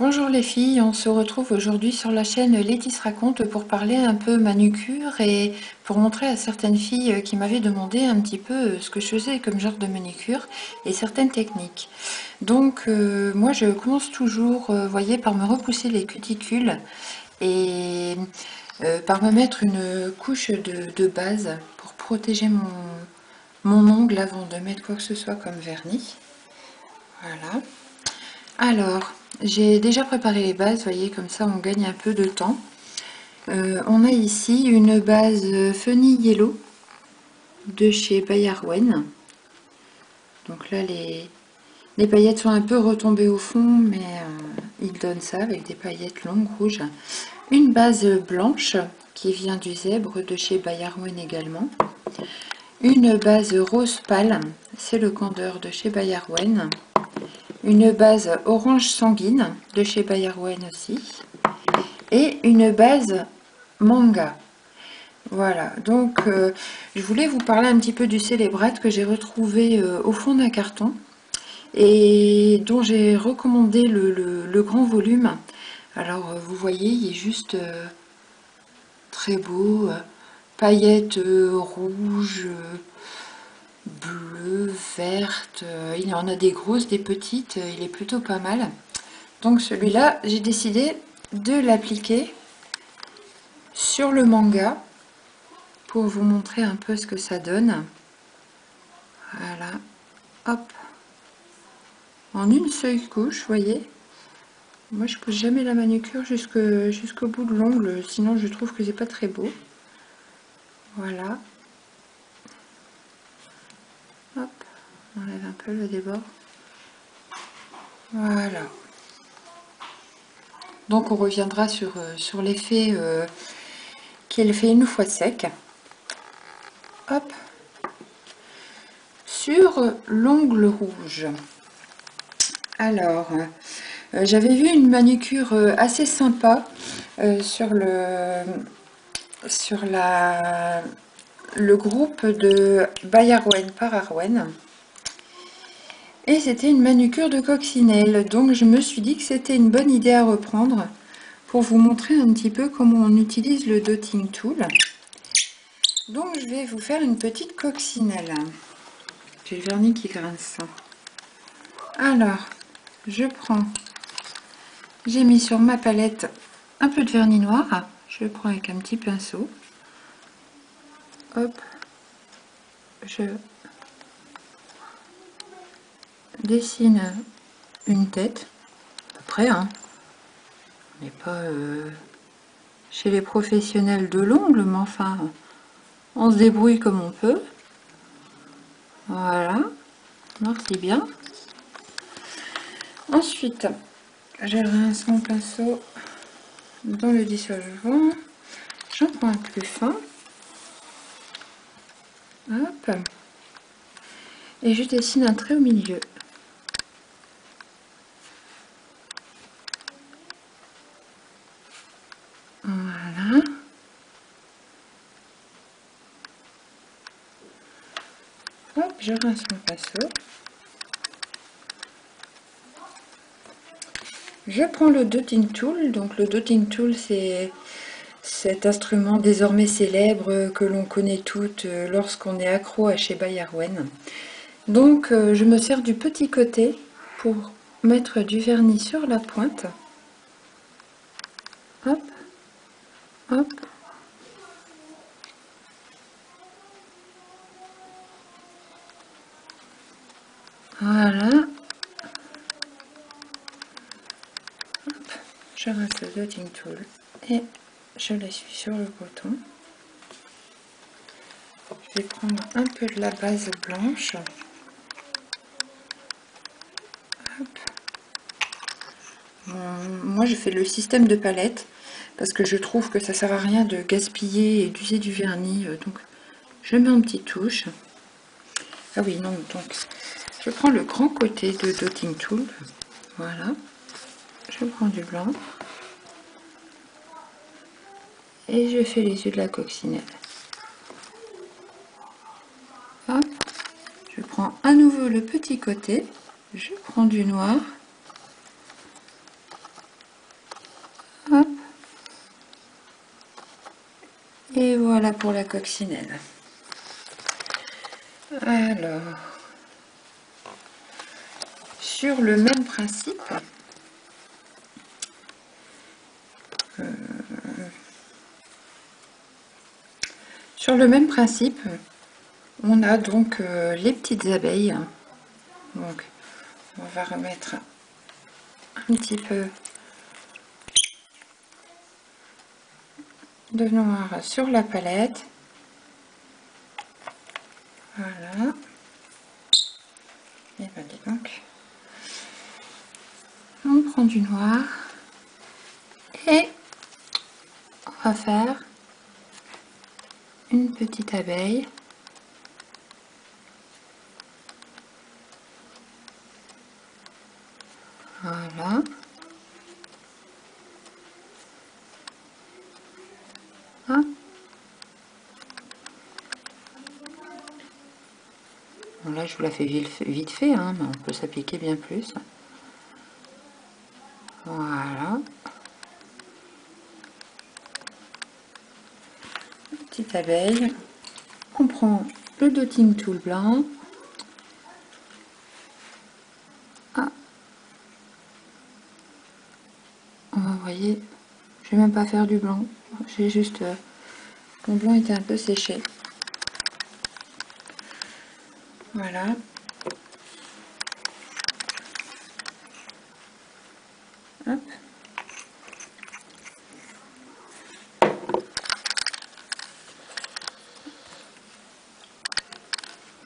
Bonjour les filles, on se retrouve aujourd'hui sur la chaîne Letty se raconte pour parler un peu manucure et pour montrer à certaines filles qui m'avaient demandé un petit peu ce que je faisais comme genre de manucure et certaines techniques. Donc moi je commence toujours, voyez, par me repousser les cuticules et par me mettre une couche de base pour protéger mon ongle avant de mettre quoi que ce soit comme vernis. Voilà. Alors, j'ai déjà préparé les bases, vous voyez, comme ça on gagne un peu de temps. On a ici une base Funny Yellow de chez Bayarwen. Donc là, les paillettes sont un peu retombées au fond, mais il donne ça avec des paillettes longues rouges. Une base blanche qui vient du Zèbre de chez Bayarwen également. Une base rose pâle, c'est le candeur de chez Bayarwen. Une base orange sanguine de chez Bayarwen aussi. Et une base manga. Voilà, donc je voulais vous parler un petit peu du Célébrate que j'ai retrouvé au fond d'un carton et dont j'ai recommandé le grand volume. Alors vous voyez, il est juste très beau, paillettes rouges, bleues, vertes, il y en a des grosses, des petites, il est plutôt pas mal. Donc celui-là, j'ai décidé de l'appliquer sur le manga pour vous montrer un peu ce que ça donne. Voilà, hop, en une seule couche, vous voyez. Moi je pousse jamais la manucure jusqu'au bout de l'ongle, sinon je trouve que c'est pas très beau. Voilà, hop, on enlève un peu le débord. Voilà. Donc on reviendra sur l'effet qui est le fait une fois sec. Hop, sur l'ongle rouge. Alors, j'avais vu une manucure assez sympa sur le groupe de Bayarwen par Arwen. Et c'était une manucure de coccinelle. Donc je me suis dit que c'était une bonne idée à reprendre pour vous montrer un petit peu comment on utilise le dotting tool. Donc je vais vous faire une petite coccinelle. J'ai le vernis qui grince. Alors, j'ai mis sur ma palette un peu de vernis noir. Je le prends avec un petit pinceau. Hop, je dessine une tête, à peu près, hein. On n'est pas chez les professionnels de l'ongle, mais enfin, on se débrouille comme on peut. Voilà, merci bien. Ensuite, je rince mon pinceau dans le dissolvant. J'en prends un plus fin. Hop. Et je dessine un trait au milieu. Voilà. Hop, je rince mon pinceau. Je prends le dotting tool. Donc le dotting tool, c'est cet instrument désormais célèbre que l'on connaît toutes lorsqu'on est accro à chez Bayarwen. Donc je me sers du petit côté pour mettre du vernis sur la pointe. Hop, hop. Voilà. Hop. Je rince le dotting tool et je l'essuie sur le coton. Je vais prendre un peu de la base blanche. Hop. Moi je fais le système de palette parce que je trouve que ça sert à rien de gaspiller et d'user du vernis, donc je mets en petite touche. Ah oui, non, donc je prends le grand côté de dotting tool. Voilà, je prends du blanc et je fais les yeux de la coccinelle. Hop, je prends à nouveau le petit côté, je prends du noir Voilà pour la coccinelle. Alors, sur le même principe, on a donc les petites abeilles. Donc, on va remettre un petit peu de noir sur la palette. Voilà. Et ben dis donc. On prend du noir et on va faire une petite abeille. Voilà. Hop. Bon, là, je vous la fais vite fait, hein, mais on peut s'appliquer bien plus. Voilà. Petite abeille. On prend le dotting tool blanc. Ah. On va envoyer. Je vais même pas faire du blanc. J'ai juste... mon blanc était un peu séché. Voilà. Hop.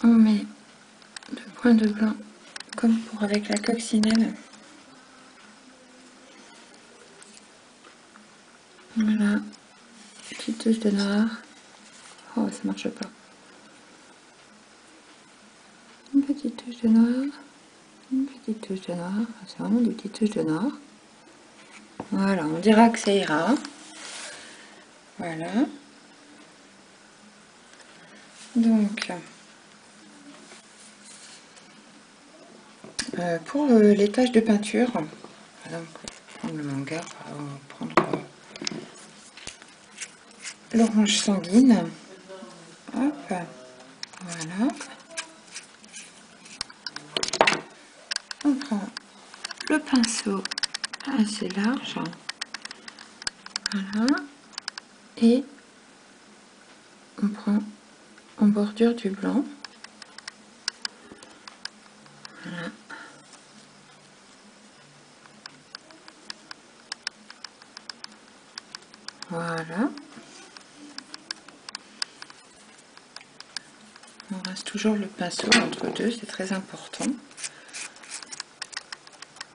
On met 2 points de blanc comme pour avec la coccinelle. Voilà. Petite touche de noir. Oh, ça marche pas. Une petite touche de noir. Une petite touche de noir. C'est vraiment des petites touches de noir. Voilà, on dira que ça ira. Voilà. Donc, pour les taches de peinture, donc, on va prendre le manga, on va prendre l'orange sanguine. Hop, voilà. On prend le pinceau assez large. Voilà. Et on prend en bordure du blanc. Voilà. Voilà. On reste toujours le pinceau entre deux, c'est très important.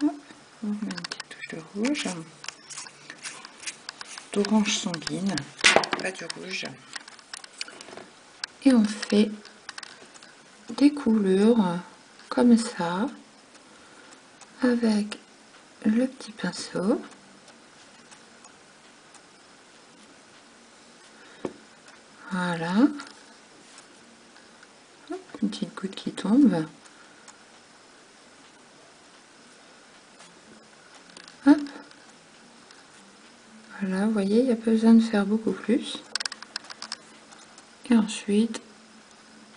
Hop, on met une petite touche de rouge, d'orange sanguine, pas du rouge. Et on fait des coulures comme ça avec le petit pinceau. Voilà. Hop, une petite goutte qui tombe. Hop. Voilà, vous voyez, il n'y a pas besoin de faire beaucoup plus. Et ensuite,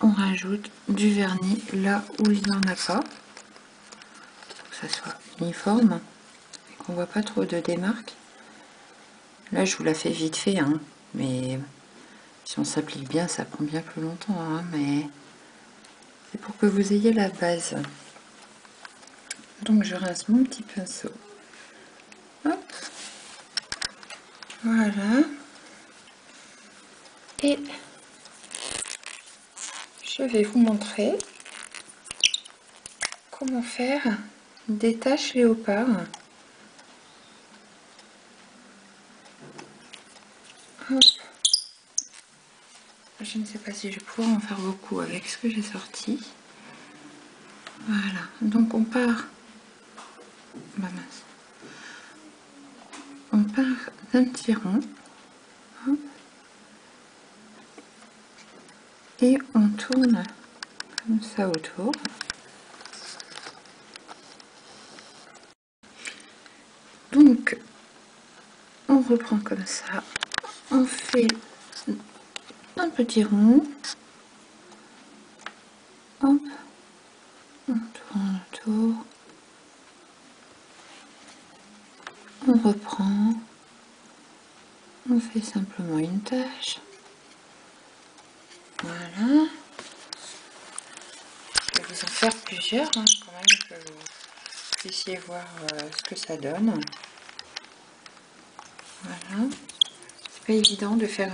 on rajoute du vernis là où il n'y en a pas, pour que ça soit uniforme et qu'on voit pas trop de démarques. Là, je vous la fais vite fait, hein, mais si on s'applique bien, ça prend bien plus longtemps, hein, mais c'est pour que vous ayez la base. Donc, je rince mon petit pinceau. Hop. Voilà. Et je vais vous montrer comment faire des taches léopard. Hop. Je ne sais pas si je pourrais en faire beaucoup avec ce que j'ai sorti. Voilà, donc on part, bah mince, on part d'un petit rond, hop, et on tourne comme ça autour. Donc on reprend comme ça, on fait un petit rond. Hop, on tourne autour. On reprend. On fait simplement une tache. Voilà. Je vais vous en faire plusieurs, hein, quand même, que vous puissiez voir ce que ça donne. Voilà. C'est pas évident de faire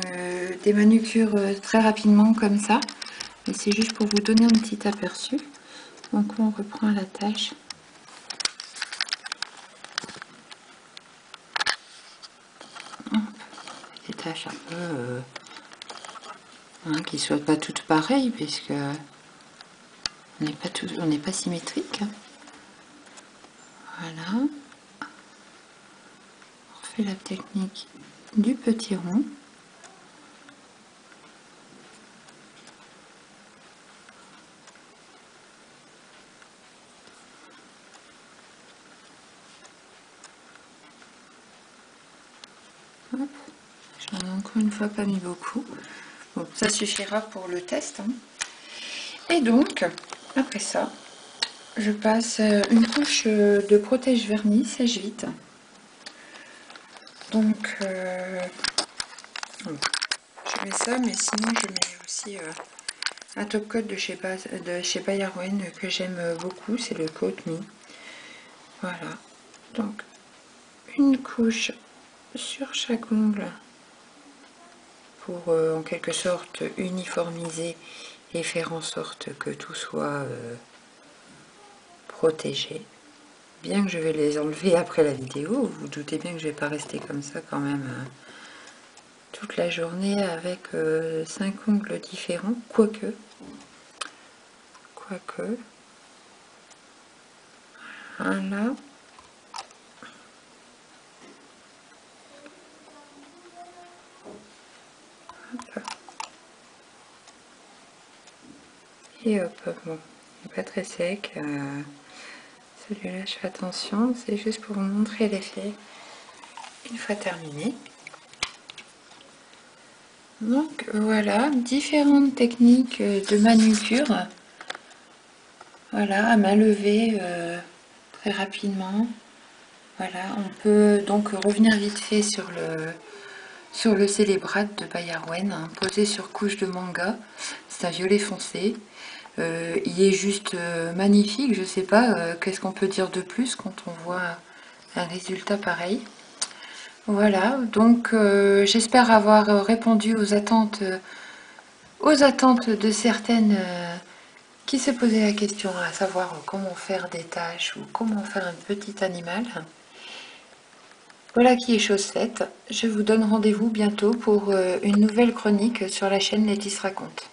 des manucures très rapidement comme ça, mais c'est juste pour vous donner un petit aperçu. Donc on reprend la tâche. Des tâches un peu qui ne soient pas toutes pareilles, puisque on n'est pas symétrique. Voilà. On refait la technique du petit rond. Hop. J'en ai encore une fois pas mis beaucoup. Bon, ça suffira pour le test, hein. Et donc, après ça, je passe une couche de protège vernis sèche vite. Donc, je mets ça, mais sinon je mets aussi un top coat de chez Bayerwen que j'aime beaucoup, c'est le Coat Me. Voilà, donc une couche sur chaque ongle pour en quelque sorte uniformiser et faire en sorte que tout soit protégé. Bien que je vais les enlever après la vidéo, vous vous doutez bien que je vais pas rester comme ça quand même toute la journée avec 5 ongles différents, quoique. Voilà. Hop. Et hop, bon, il n'est pas très sec. Celui-là, je fais attention, c'est juste pour vous montrer l'effet une fois terminé. Donc voilà, différentes techniques de manucure. Voilà, à main levée très rapidement. Voilà, on peut donc revenir vite fait sur le Célébrate de Bayerwen, hein, posé sur couche de manga. C'est un violet foncé. Il est juste magnifique, je sais pas, qu'est-ce qu'on peut dire de plus quand on voit un résultat pareil. Voilà, donc j'espère avoir répondu aux attentes de certaines qui se posaient la question à savoir comment faire des tâches ou comment faire un petit animal. Voilà qui est chose faite. Je vous donne rendez-vous bientôt pour une nouvelle chronique sur la chaîne Lettice Raconte.